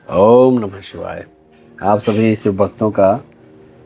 ओम नमः शिवाय। आप सभी शिव भक्तों का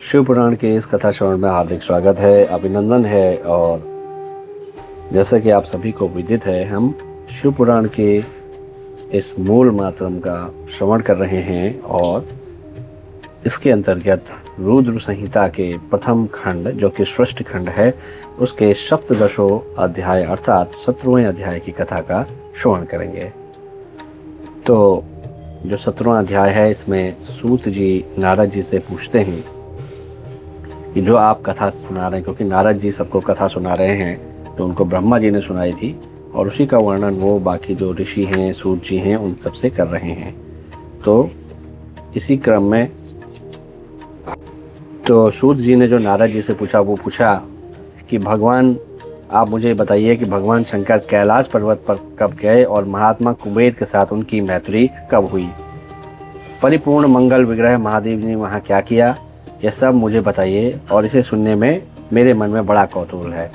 शिव पुराण के इस कथा श्रवण में हार्दिक स्वागत है, अभिनंदन है। और जैसा कि आप सभी को विदित है, हम शिव पुराण के इस मूल मातरम का श्रवण कर रहे हैं और इसके अंतर्गत रुद्र संहिता के प्रथम खंड, जो कि षष्ठ खंड है, उसके सप्तदशों अध्याय अर्थात 17वें अध्याय की कथा का श्रवण करेंगे। तो जो 17वां अध्याय है, इसमें सूत जी नारद जी से पूछते हैं कि जो आप कथा सुना रहे हैं, क्योंकि नारद जी सबको कथा सुना रहे हैं तो उनको ब्रह्मा जी ने सुनाई थी, और उसी का वर्णन वो बाकी जो ऋषि हैं, सूत जी हैं, उन सबसे कर रहे हैं। तो इसी क्रम में तो सूत जी ने जो नारद जी से पूछा, वो पूछा कि भगवान, आप मुझे बताइए कि भगवान शंकर कैलाश पर्वत पर कब गए और महात्मा कुबेर के साथ उनकी मैत्री कब हुई? परिपूर्ण मंगल विग्रह महादेव ने वहाँ क्या किया? यह सब मुझे बताइए, और इसे सुनने में मेरे मन में बड़ा कौतूहल है।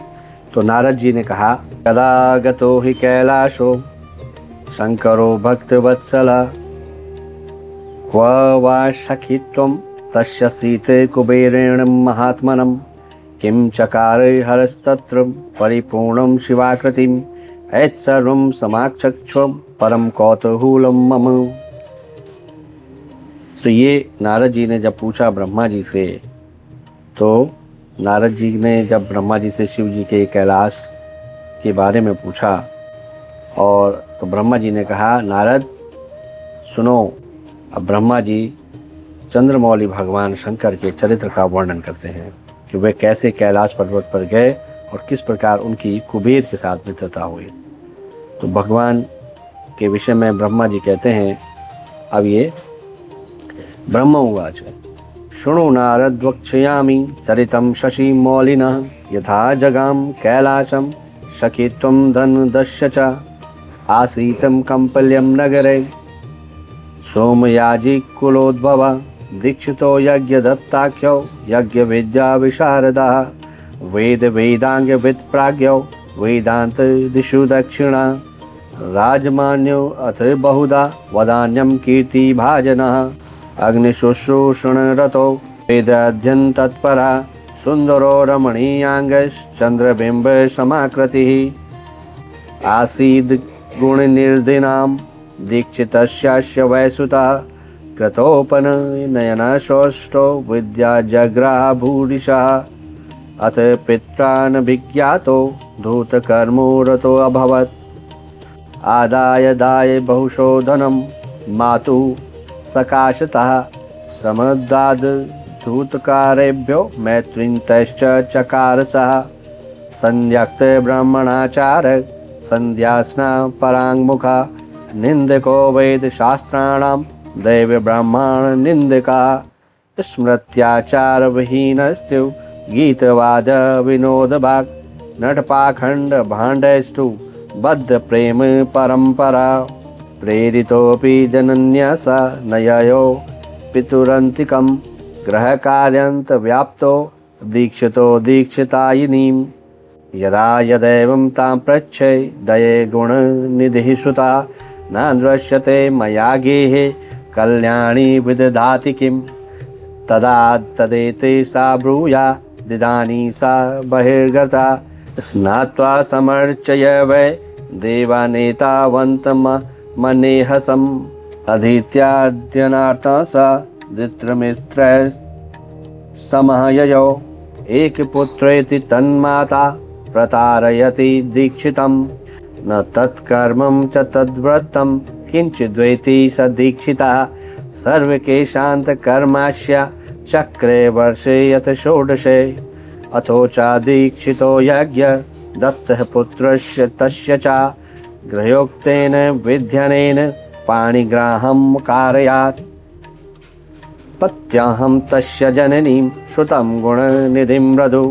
तो नारद जी ने कहा, कदा गतो हि कैलाशो शंकरो भक्त वत्सला क्व वा सखित्वं तस्य सीते कुबेरेण महात्मनं किं चकारे हरस्तत्र परिपूर्णं शिवाकृतिं ऐत्सर्वं समाक्षक्षं परम कौतूहलं मम। तो ये नारद जी ने जब पूछा ब्रह्मा जी से, तो नारद जी ने जब ब्रह्मा जी से शिव जी के कैलाश के बारे में पूछा, और तो ब्रह्मा जी ने कहा, नारद सुनो। अब ब्रह्मा जी चंद्रमौली भगवान शंकर के चरित्र का वर्णन करते हैं कि वे कैसे कैलाश पर्वत पर गए और किस प्रकार उनकी कुबेर के साथ मित्रता हुई। तो भगवान के विषय में ब्रह्मा जी कहते हैं, अब ये ब्रह्म उवाच शृणु नारद वक्ष्यामि चरितं शशि मौलिनः यथा जगाम कैलाशं सखित्वं धनदस्य च आसीतं कम्पल्यं नगरे सोमयाजी कुलोद्भव दीक्षितो यज्ञदत्ताख्यो यज्ञविद्या विशारदः वेद वेदांग विद प्राज्ञो वेदांत दिशु दक्षिणा राजमान्यो अथ बहुधा वदान्यं कीर्ति भाजनः अग्निशुश्रूषणरतो वेदाध्ययन तत्परा सुंदरो रमणीयांगश्चंद्रबिंब समाकृतिः आसीद् गुणनिर्दिनां दीक्षितस्यास्य वैसुतः कृतोपनयनशोष्टो विद्याजग्राह भूरिशः अथ पित्रान् विज्ञातो धूतकर्मो रतो अभवत् आदाय दाय बहुशो धनं मातुः सकाशतः समदाद धूतकारेभ्यो मैत्रीन्तश्च चकार सः संध्यक्त ब्राह्मणाचार संध्यास्ना पराङ्मुखा निंदको वेद शास्त्राणां दैव ब्राह्मण निंदका स्मृत्याचार विहीनस्तु गीतवाद विनोद भाग नटपाखंड भाण्डस्तु बद्ध प्रेम परंपरा प्रेरितोऽपि जनन्यसा नययो पितुरन्तिकं ग्रहकार्यन्त व्याप्तो दीक्षितो दीक्षितायिनीं यदा यदैवं तां पृच्छे दये गुणनिधिः सुता न दृश्यते मया गेहे कल्याणी विदधाति किं तदा तदेते सा ब्रूया दिदानी सा बहिर्गता स्नात्वा समर्चय वै देवानेतावन्तम मनेहसम् अधीत्याद्यनार्था सा द्वित्रमित्र समहययो एकपुत्रेति तन्माता प्रतारयति दीक्षितं न तत्कर्मं च तद्व्रतं किंचिद्वेति स दीक्षिता सर्वकेशान्तकर्मास्य चक्रे वर्षे यथ षोडशे अथो च दीक्षितो यज्ञ दत्तः पुत्रस्य तस्य च गृह्योक्तेन विध्यनेन पाणिग्राहं कारयात् पत्याहं तस्य जननीं श्रुतं गुणनिधिं मृदु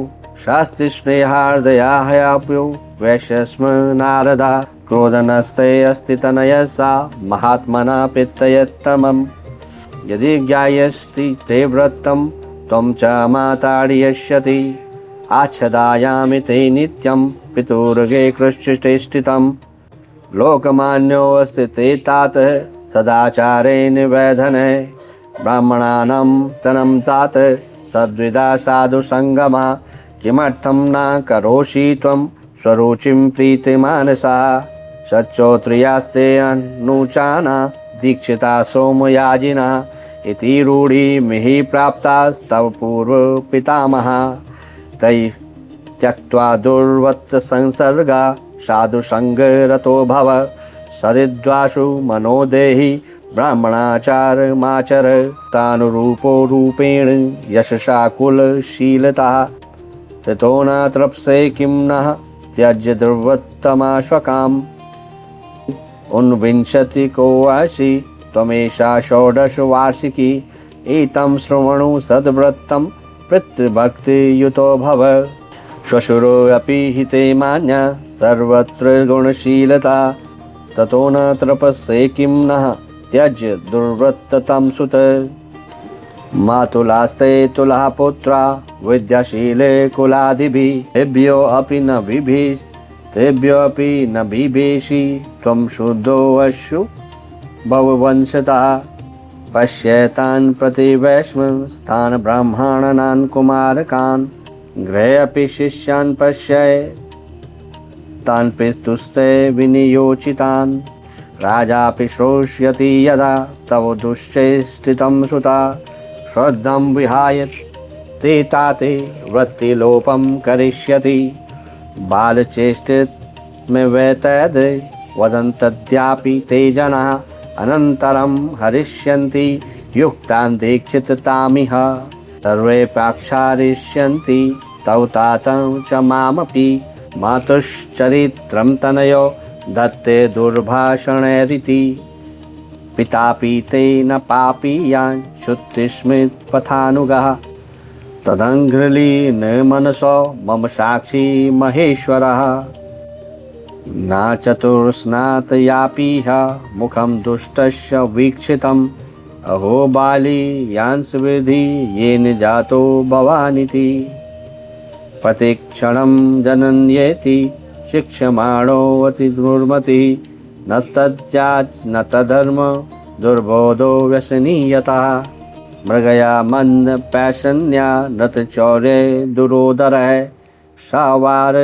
शास्ति स्नेहार्दया हयाप्यो वैश्यस्म नारदा क्रोधनस्ते अस्ति तनयसा महात्मना पित्तयत्तमम् यदि ज्ञायस्ति ते व्रतं त्वं च माताडि आच्छदायामि ते नित्यं पितुर्गे कृच्छ्रेष्ठितं लोकमान्योऽस्ति ते तातः सदाचारे निवेदने ब्राह्मणानां तनं तात सद्विदा साधु संगमा किमर्थं न करोषि त्वं स्वरुचिं प्रीतिमानसा सच्चोत्रियास्ते अनुचाना दीक्षिता सोमयाजिना इति रूढिमिहि प्राप्तास्तव पूर्वपितामहा तैः त्यक्त्वा दुर्वृत्तसंसर्गा साधुसङ्गरतो भव सदिद्वासु मनोदेहि ब्राह्मणाचारमाचर तानुरूपो रूपेण यशसा कुलशीलता ततो न तृप्से किं नः त्यज्य दुर्वृत्तमाश्वकाम् ऊनविंशतिको वार्षि त्वमेषा षोडशवार्षिकी एतं शृणु सद्व्रतं पितृभक्तियुतो भव श्वशुरोऽपि हिते मान्या सर्वत्र गुणशीलता ततो न तृप्से किं नः त्यज्य दुर्वृत्ततं सुत मातुलास्ते तुला पुत्रा विद्याशीले कुलादिभिः तेभ्योऽपि न बिभेषि त्वं शुद्धोऽश्रु भववंशतः पश्येतान् प्रतिवैष्णवस्तान् ब्राह्मणान् कुमारकान् गृहे अपि शिष्यान् पश्य तान् पितुस्ते विनियोचितान् राजापि श्रोष्यति यदा तव दुश्चेष्टितं सुता श्रद्धां विहाय ते ताते वृत्तिलोपं करिष्यति बालचेष्टितमेवेतद् वदन्तद्यापि ते जनाः अनन्तरं हरिष्यन्ति युक्तान् दीक्षितामिह सर्वे प्राक्षारिष्यन्ति तव तातं च मामपि मातुश्चरित्रं तनयो दत्ते दुर्भाषणैरिति पितापि ते न पापीयान् श्रुतिस्मृतिपथानुगः तदङ्घ्रिलीन मनसो मम साक्षी महेश्वरः न चतुर्स्नातयापीह मुखं दुष्टस्य वीक्षितम् अहो बाली यांसविधि येन जातो भवानिति प्रतिक्षणं जनन्येति शिक्षमाणोऽति दुर्मतिः न तद्याच न तद्धर्म दुर्बोधो व्यसनीयता मृगया मंद पैशन्या नृतचौर्ये दुरोदरः सावार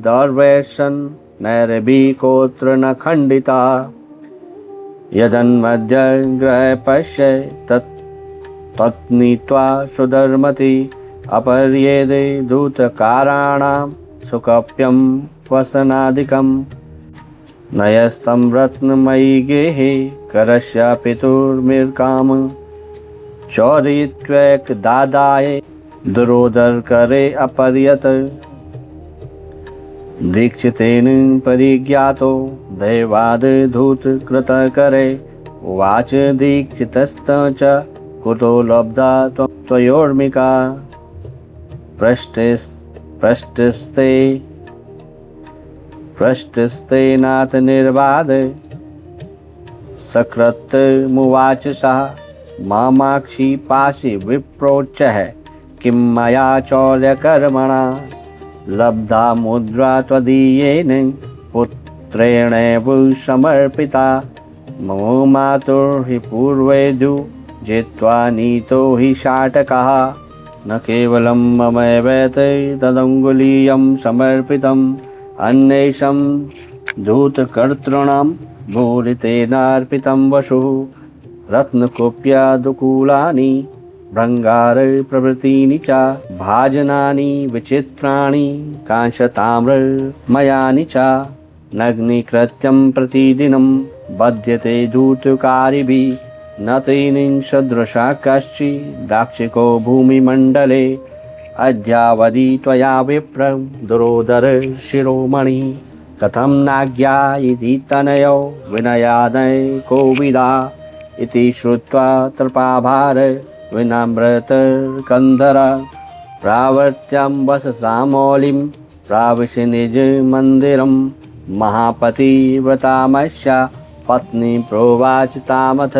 दौर्वैशन नैरभीकोत्र न खंडिता यदन्मध्य ग्रह पश्य तत्नीत्वा सुधर्मति अपर्येदे दूतकाराणां सुकप्यं वसनादिकं नयस्तं रत्नमयी गेहे करस्य पितुर्मिर्काम चौरित्वैकदादाय दुरोदर करे अपर्यत दीक्षितेन परिज्ञातो दैवादधूत कृतकरे उवाच दीक्षितस्त च कुतो लब्धा त्वयोर्मिका पृष्टस्ते नाथ निर्वाद सकृतमुवाच सः मामाक्षी पाशि विप्रोच्चः किं मया चौर्यकर्मणा लब्धा मुद्रा त्वदीयेन पुत्रेणैव समर्पिता मम मातुर्हि पूर्वेदु जित्वा नीतो हि शाटकः न केवलं ममैवेत तदङ्गुलीयं समर्पितम् अन्येषां धूतकर्तॄणां भूरितेनार्पितं वशुः रत्नकुप्यादुकूलानि भृङ्गार प्रभृतीनि च भाजनानि विचित्राणि कांशताम्रमयानि च नग्नीकृत्यं प्रतिदिनं बध्यते धूतकारिभिः न तेन सदृशा कश्चित् दाक्षिको भूमिमण्डले अद्यावधि त्वया विप्र दुरोदर शिरोमणि कथं नाज्ञा इति तनयो विनयादय कोविदा इति श्रुत्वा तृपाभार विनम्रत कंधर प्रावर्त्यां वससा मौलिं प्राविश्य निज मंदिरं महापतिव्रतामस्या पत्नी प्रोवाच तामथ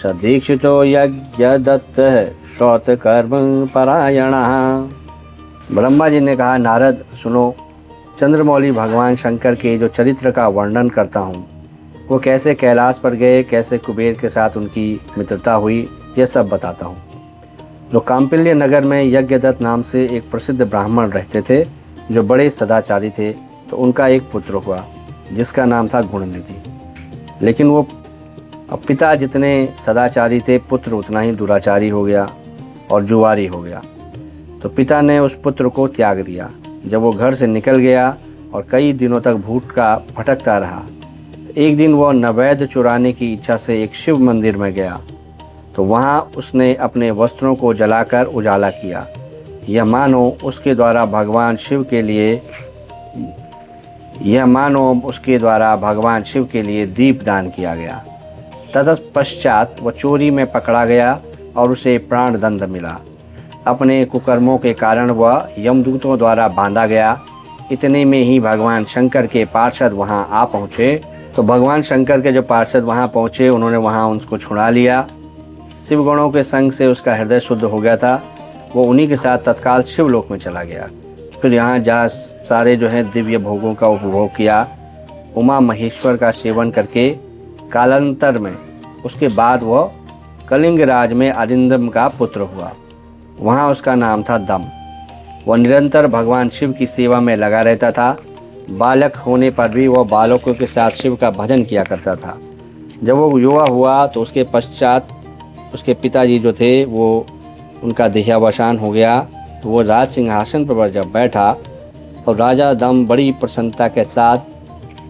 सदीक्षितो यज्ञदत्तः श्रौतकर्म परायणः। ब्रह्मा जी ने कहा, नारद सुनो, चंद्रमौली भगवान शंकर के जो चरित्र का वर्णन करता हूँ वो कैसे कैलाश पर गए, कैसे कुबेर के साथ उनकी मित्रता हुई, यह सब बताता हूँ। तो कांपिल्य नगर में यज्ञदत्त नाम से एक प्रसिद्ध ब्राह्मण रहते थे जो बड़े सदाचारी थे। तो उनका एक पुत्र हुआ जिसका नाम था गुणनिधि। लेकिन वो पिता जितने सदाचारी थे, पुत्र उतना ही दुराचारी हो गया और जुआरी हो गया। तो पिता ने उस पुत्र को त्याग दिया। जब वो घर से निकल गया और कई दिनों तक भटका भटकता रहा, तो एक दिन वह नैवेद्य चुराने की इच्छा से एक शिव मंदिर में गया। तो वहाँ उसने अपने वस्त्रों को जलाकर उजाला किया। यह मानो उसके द्वारा भगवान शिव के लिए दीपदान किया गया। तत्पश्चात वह चोरी में पकड़ा गया और उसे प्राणदंड मिला। अपने कुकर्मों के कारण वह यमदूतों द्वारा बांधा गया। इतने में ही भगवान शंकर के पार्षद वहां आ पहुँचे। तो भगवान शंकर के जो पार्षद वहां पहुँचे, उन्होंने वहां उसको छुड़ा लिया। शिवगणों के संग से उसका हृदय शुद्ध हो गया था। वो उन्हीं के साथ तत्काल शिवलोक में चला गया। फिर यहाँ जा सारे जो है दिव्य भोगों का उपभोग किया। उमा महेश्वर का सेवन करके कालांतर में उसके बाद वह कलिंग राज में अरिंदम का पुत्र हुआ। वहाँ उसका नाम था दम। वह निरंतर भगवान शिव की सेवा में लगा रहता था। बालक होने पर भी वह बालकों के साथ शिव का भजन किया करता था। जब वो युवा हुआ तो उसके पश्चात उसके पिताजी जो थे वो उनका देहावसान हो गया। तो वो राज सिंहासन पर जब बैठा तो राजा दम बड़ी प्रसन्नता के साथ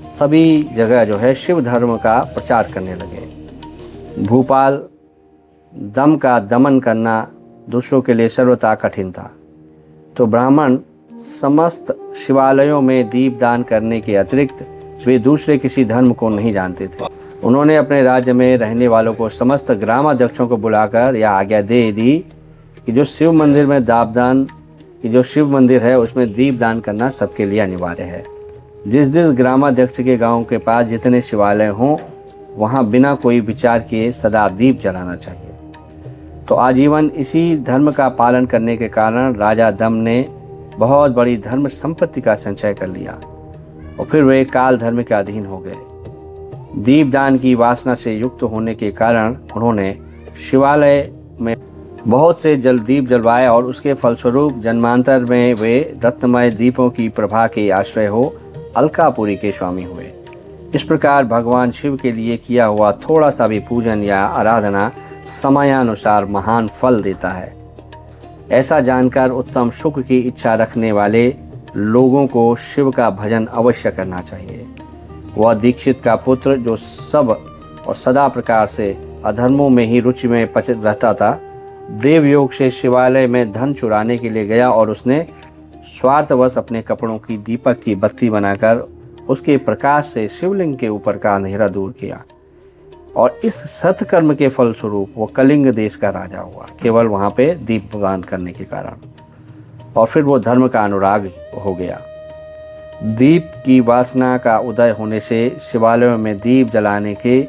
सभी जगह जो है शिव धर्म का प्रचार करने लगे। भूपाल दम का दमन करना दूसरों के लिए सर्वथा कठिन था। तो ब्राह्मण समस्त शिवालयों में दीपदान करने के अतिरिक्त वे दूसरे किसी धर्म को नहीं जानते थे। उन्होंने अपने राज्य में रहने वालों को समस्त ग्रामाध्यक्षों को बुलाकर यह आज्ञा दे दी कि जो शिव मंदिर है उसमें दीपदान करना सबके लिए अनिवार्य है। जिस ग्रामाध्यक्ष के गांव के पास जितने शिवालय हों, वहां बिना कोई विचार किए सदा दीप जलाना चाहिए। तो आजीवन इसी धर्म का पालन करने के कारण राजा दम ने बहुत बड़ी धर्म संपत्ति का संचय कर लिया और फिर वे काल धर्म के अधीन हो गए। दीपदान की वासना से युक्त होने के कारण उन्होंने शिवालय में बहुत से जल दीप जलवाए और उसके फलस्वरूप जन्मांतर में वे रत्नमय दीपों की प्रभा के आश्रय हो अलकापुरी के स्वामी हुए। इस प्रकार भगवान शिव के लिए किया हुआ थोड़ा सा भी पूजन या आराधना समयानुसार महान फल देता है। ऐसा जानकर उत्तम सुख की इच्छा रखने वाले लोगों को शिव का भजन अवश्य करना चाहिए। वह दीक्षित का पुत्र जो सब और सदा प्रकार से अधर्मों में ही रुचि में पचित रहता था, देवयोग से शिवालय में धन चुराने के लिए गया और उसने स्वार्थवश अपने कपड़ों की दीपक की बत्ती बनाकर उसके प्रकाश से शिवलिंग के ऊपर का अंधेरा दूर किया और इस सत्कर्म के फलस्वरूप वो कलिंग देश का राजा हुआ, केवल वहाँ पे दीपदान करने के कारण। और फिर वो धर्म का अनुराग हो गया। दीप की वासना का उदय होने से शिवालयों में दीप जलाने के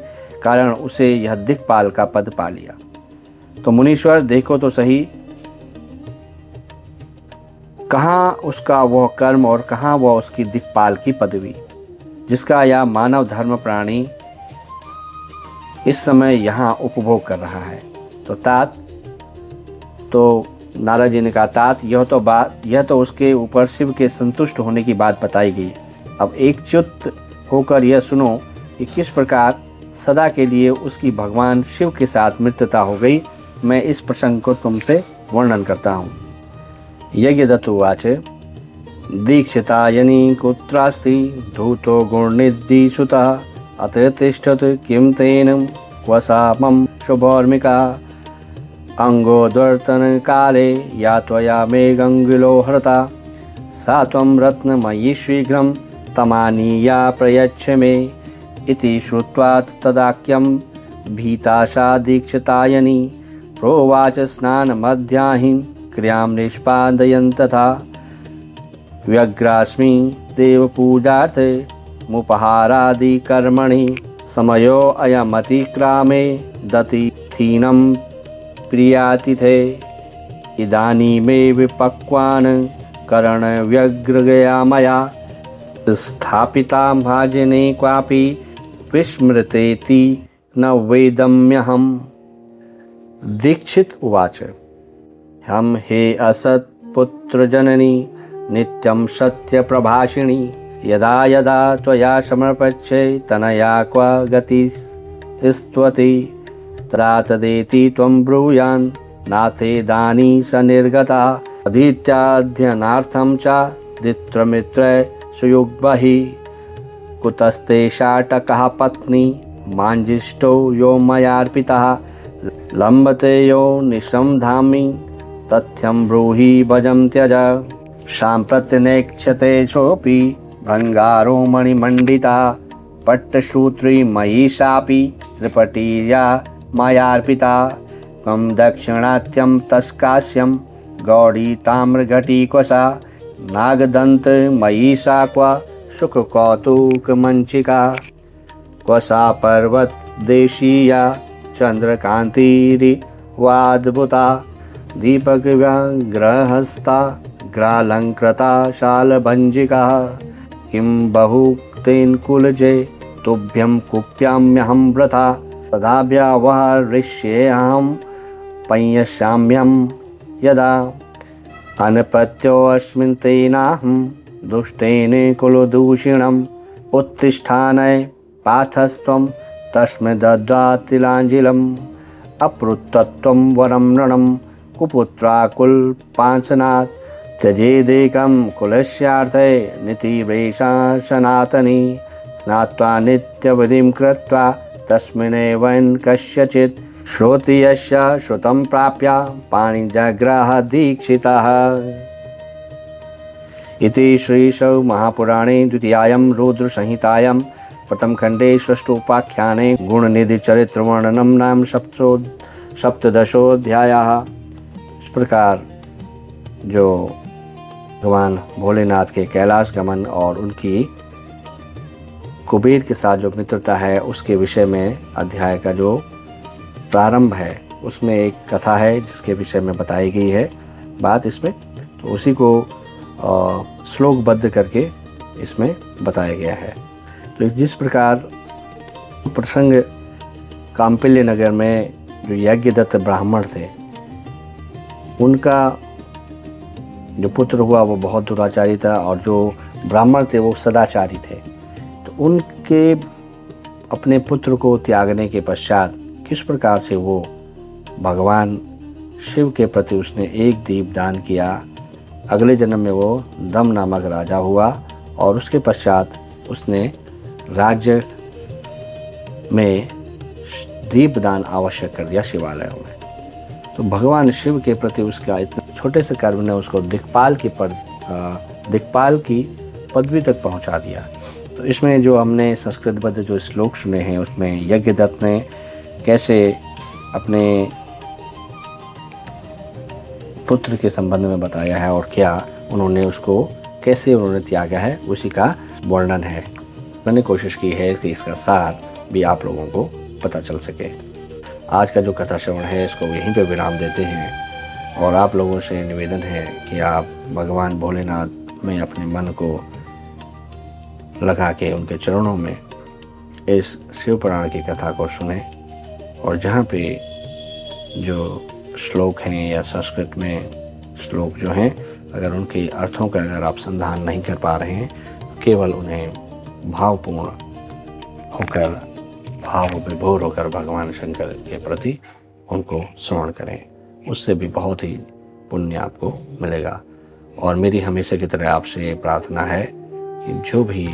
कारण उसे यह दिक्पाल का पद पा लिया। तो मुनीश्वर देखो तो सही, कहाँ उसका वह कर्म और कहाँ वह उसकी दिक्पाल की पदवी जिसका यह मानव धर्म प्राणी इस समय यहाँ उपभोग कर रहा है। तो नारद जी ने कहा, तात यह तो उसके ऊपर शिव के संतुष्ट होने की बात बताई गई। अब एकजुट होकर यह सुनो कि किस प्रकार सदा के लिए उसकी भगवान शिव के साथ मित्रता हो गई। मैं इस प्रसंग को तुमसे वर्णन करता हूँ। यज्ञदत्त उवाच दीक्षितायनी कुत्रास्ति धूतो गुणनिधि सुतः अत्र तिष्ठत किं तेन वसा मम शुभर्मिका अंगोद्वर्तन काले या त्वया मे गंगुलो हरता सा त्वं रत्नमयी शीघ्रं तमानीया प्रयच्छ मे इति श्रुत्वा तदाख्यं भीताशा दीक्षितायनी प्रोवाच स्नानमध्याह्निं क्रियां निष्पादयन् तथा व्यग्रास्मि देवपूजार्थे मुपहारादि कर्मणि समयो अयमतिक्रामे दतिथीनं प्रियातिथे इदानीमेव पक्वान् करण व्यग्रगया मया स्थापितां भाजने क्वापि विस्मृतेति न वेदम्यहम्। दीक्षित उवाच हम हे असत्पुत्रजननी नित्यं सत्यप्रभाषिणी यदा यदा त्वया समर्पच्छे तनया क्व गतिस्त्वति तदा तदेति त्वं ब्रूयान् नाथे दानी स निर्गता अधीत्याध्ययनार्थं च द्वित्रमित्रे सुयुग्महि कुतस्ते शाटकः पत्नी माञ्जिष्ठो यो मयार्पितः लम्बते यो निशं धामि तथ्यं ब्रूहि भजं त्यज साम्प्रत्यनेक्षते सोऽपि भृङ्गारो मणिमण्डिता पट्टसूत्री मयि सापि त्रिपटीया मयार्पिता त्वं दक्षिणात्यं तस्कास्यं गौडी ताम्रघटीकोशा नागदन्त मयि सा क्व सुखकौतुकमञ्चिका क्व सा पर्वतदेशीया चन्द्रकान्तिरिवाद्भुता दीपकव्यग्रहस्ता ग्रालङ्कृता शालभञ्जिका किं बहुक्तेन कुलजे तुभ्यं कुप्याम्यहं व्रता तदा व्यावहरिष्येऽहं पञ्यस्याम्यहं यदा अनपत्योऽस्मिन् तेनाहं दुष्टेन कुलदूषिणम् उत्तिष्ठानय पाथस्त्वं तस्मै दद्वा तिलाञ्जलिम् अपृत्तत्वं वरं नृणं कुपुत्राकुलपांसनात् त्यजेदेकं कुलस्यार्थे नीतिवेषा सनातनी स्नात्वा नित्यविधिं कृत्वा तस्मिन्नेव कस्यचित् श्रोति यस्य श्रुतं प्राप्य पाणिजग्रह दीक्षितः। इति श्रीशौ महापुराणे द्वितीयायां रुद्रसंहितायां प्रथमखण्डे षष्ठोपाख्याने गुणनिधिचरित्रवर्णनं नाम सप्तदशोऽध्यायः। इस प्रकार जो भगवान भोलेनाथ के कैलाश गमन और उनकी कुबेर के साथ जो मित्रता है उसके विषय में अध्याय का जो प्रारंभ है उसमें एक कथा है जिसके विषय में बताई गई है बात इसमें, तो उसी को श्लोकबद्ध करके इसमें बताया गया है। तो जिस प्रकार प्रसंग काम्पिल्य नगर में जो यज्ञदत्त ब्राह्मण थे उनका जो पुत्र हुआ वो बहुत दुराचारी था और जो ब्राह्मण थे वो सदाचारी थे। तो उनके अपने पुत्र को त्यागने के पश्चात किस प्रकार से वो भगवान शिव के प्रति उसने एक दीप दान किया, अगले जन्म में वो दम नामक राजा हुआ और उसके पश्चात उसने राज्य में दीपदान आवश्यक कर दिया शिवालयों में। तो भगवान शिव के प्रति उसका इतना छोटे से कर्म ने उसको दिक्पाल की पदवी तक पहुंचा दिया। तो इसमें जो हमने संस्कृतबद्ध जो श्लोक सुने हैं उसमें यज्ञदत्त ने कैसे अपने पुत्र के संबंध में बताया है और क्या उन्होंने उसको कैसे उन्होंने त्यागा है उसी का वर्णन है। मैंने कोशिश की है कि इसका सार भी आप लोगों को पता चल सके। आज का जो कथा श्रवण है इसको यहीं पे विराम देते हैं और आप लोगों से निवेदन है कि आप भगवान भोलेनाथ में अपने मन को लगा के उनके चरणों में इस शिव पुराण की कथा को सुने और जहाँ पे जो श्लोक हैं या संस्कृत में श्लोक जो हैं अगर उनके अर्थों का अगर आप संधान नहीं कर पा रहे हैं केवल उन्हें भावपूर्ण होकर भाव विभोर होकर भगवान शंकर के प्रति उनको श्रवण करें, उससे भी बहुत ही पुण्य आपको मिलेगा। और मेरी हमेशा की तरह आपसे प्रार्थना है कि जो भी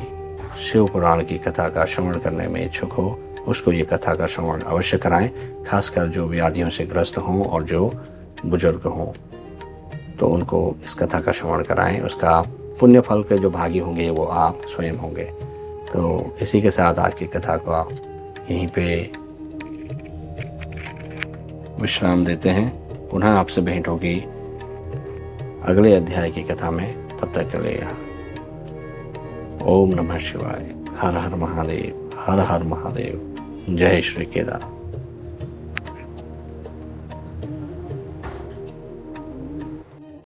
शिव पुराण की कथा का श्रवण करने में इच्छुक हो उसको ये कथा का श्रवण अवश्य कराएं, खासकर जो व्याधियों से ग्रस्त हों और जो बुजुर्ग हों तो उनको इस कथा का श्रवण कराएं। उसका पुण्य फल के जो भागी होंगे वो आप स्वयं होंगे। तो इसी के साथ आज की कथा को यहीं पे विश्राम देते हैं। पुनः आपसे भेंट होगी अगले अध्याय की कथा में, तब तक के लिए ओम नमः शिवाय, हर हर महादेव, हर हर महादेव, जय श्री केदार।